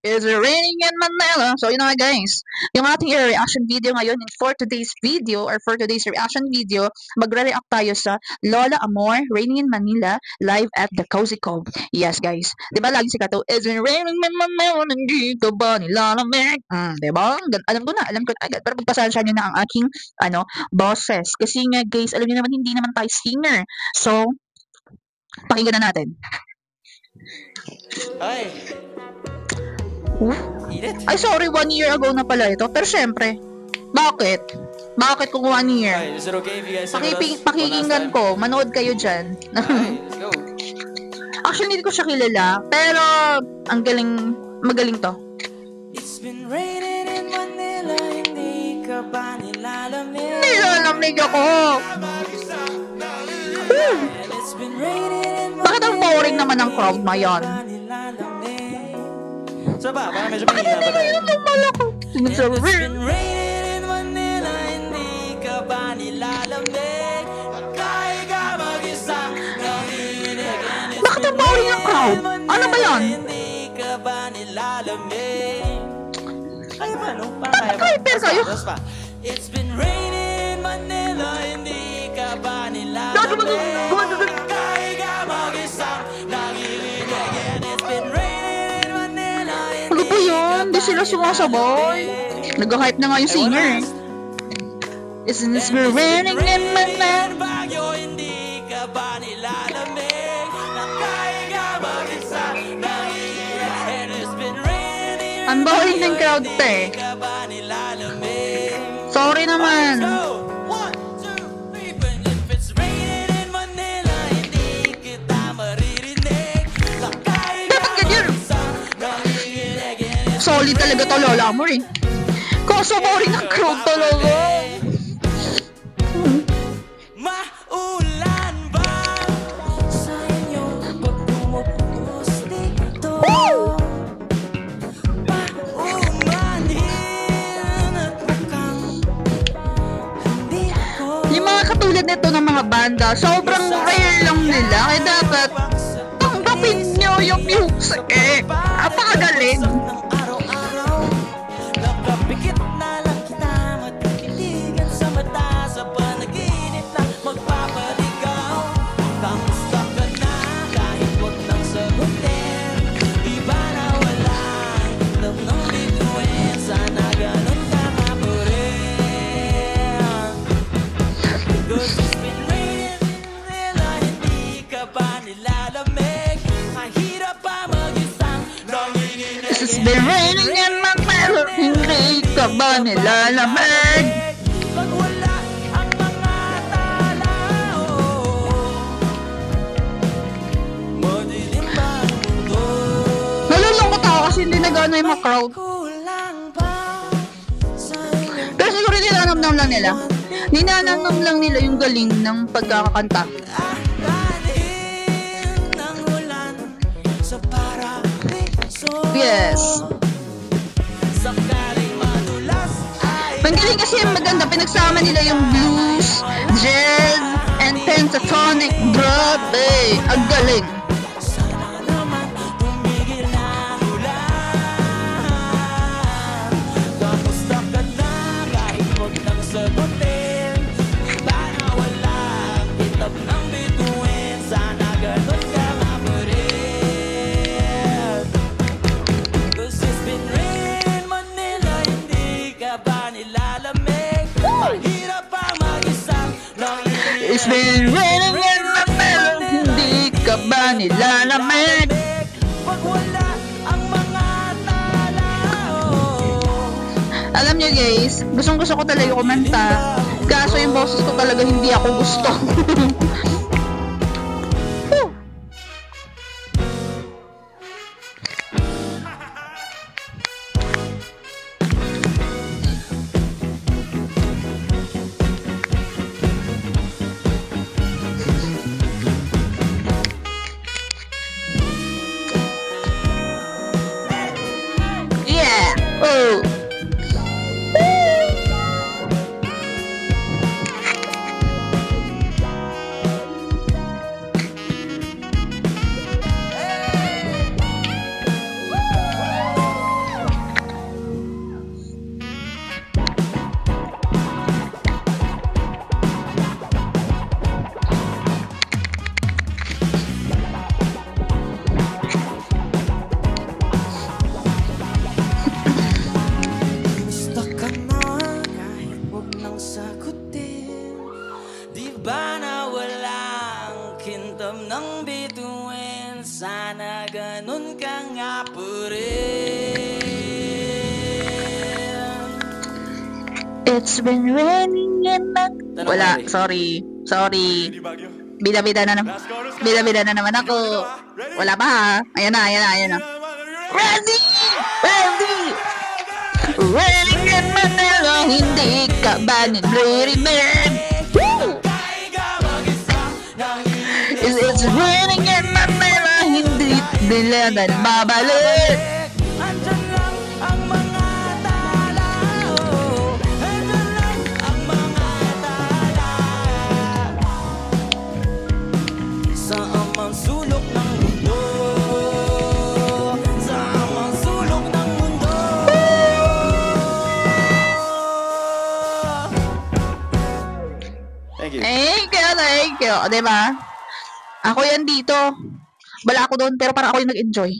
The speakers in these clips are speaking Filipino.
It's raining in Manila. So, yun na nga guys. Yung ating reaction video ngayon, for today's video, or for today's reaction video, magre-react tayo sa Lola Amor, Raining in Manila, live at the Cozy Cove. Yes guys. Diba lagi sikat to, it's raining in Manila, hindi ka ba nilalamig? Diba? Alam ko na agad. Pero pagpasensya nyo na ang aking, boses. Kasi nga guys, alam niyo naman, hindi naman tayo singer. So, pakinggan na natin. Ay! Ay, sorry, 1 year ago na pala ito. Pero syempre, bakit? Bakit kung 1 year? Is it okay if you guys sing with us? Pakikinggan ko. Manood kayo dyan. Alright, let's go. Actually, hindi ko siya kilala. Pero, ang magaling to. It's been raining in Manila, hindi ka ba nilalamig? Nilalamig ako! It's been raining in Bakit ang boring naman ng crowd na yan? So ba, parang medyo mahina pa tayo. It's been raining in Manila, hindi ka ba nilalamig? Kaya ka mag-isa, nanginig. Bakit ang boring ng crowd? Ano ba yan? Hindi ka ba nilalamig? Kaya ba, no? Kaya ba? Hyper kayo? It's been raining in Manila, hindi ka ba nilalamig? Kaya ka mag-isa, nanginig. It's been raining in Manila, Ano ba yan? Di sila sumasabay. Nag-hype na nga yung singer eh. Isn't this raining in Manila? Bagyo, hindi ka ba nilalamig? Kaya ka mag-isa, nanginig. And it's been raining. Ang boring ng crowd te. Sorry naman. Dapat ganyan. Solid talaga to, Lola Amor eh. Kaso boring ng crowd talaga. Maulan ba sa inyo pag pumupos dito? Yung mga katulad nito ng mga banda, sobrang rare lang nila. Kaya dapat tanggapin nyo yung music eh. Napakagaling. Nakapikit na lang kita, matitigan sa mata, sa panaginip na magpapaligaw. Kamusta ka na, kahit huwag nang sagutin. Di ba nawala ang itlog ng bituin? Sana ganun ka nga pa rin. Cause it's been raining in Manila, hindi ka ba nilalamig? Mahirap pa mag-isang nanginginig. It's been raining in Manila, hindi ka ba nilalamig? Pag wala ang mga tao, madilim ba ang mundo? Nalulungkot ako kasi hindi nagano yung mga crowd. Kulang pa sa inyo. Pero siguro nilanamnam lang nila. Ninanamnam lang nila yung galing ng pagkakakanta. Anin ng ulan sa paraiso. Yes. Sakaling madulas ay Ang galing kasi maganda, pinagsama nila yung blues, jazz, and pentatonic. Grabe, ang galing. sana naman tumigil na ang ulan. Kamusta ka na kahit huwag nang sagutin? Di ba nawala ang itab ng bituin? Sana ganun ka nga pa rin. Cause it's been raining in Manila, hindi ka ba nilalamig? Mahirap pa mag-isang nanginig. It's been raining in Manila, hindi ka ba nilalamig? Pag wala ang mga tao. Alam nyo guys, gustong gusto ko talaga kumanta. Kaso yung boses ko talaga hindi ako gusto. Yeah! Oh! Di ba na walang kintam ng bituin? Sana ganun ka nga pa rin. It's been raining in the... Tanong Wala, Mari. sorry. Bida-bida na naman. Bida-bida na naman ako. Wala pa ha. Ayan na. Ready! Raining in Manila, hindi ka ba nagre-remember? It's raining in Manila, hindi nila babalik. Andyan lang ang mga tala, oh. Andyan lang ang mga tala. Sa amang sulok ng mundo, sa amang sulok ng mundo. Thank you. Thank you. O, diba? Ako yan dito. Wala ako doon, pero parang ako yung nag-enjoy.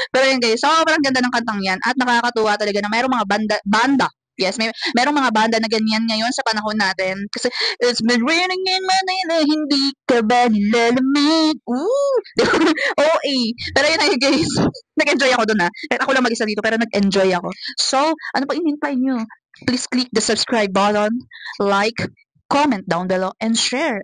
Pero yun guys, sobrang ganda ng kantang yan. At nakakatuwa talaga na mayroong mga banda. Yes, merong mga banda na ganyan ngayon sa panahon natin. Kasi, it's been raining in Manila, hindi ka ba nilalamig? Ooh! OA. Pero yun na yun guys. Nag-enjoy ako doon ha. Kahit ako lang mag-isa dito, pero nag-enjoy ako. So, ano pa inintay nyo? Please click the subscribe button, like, comment down below, and share.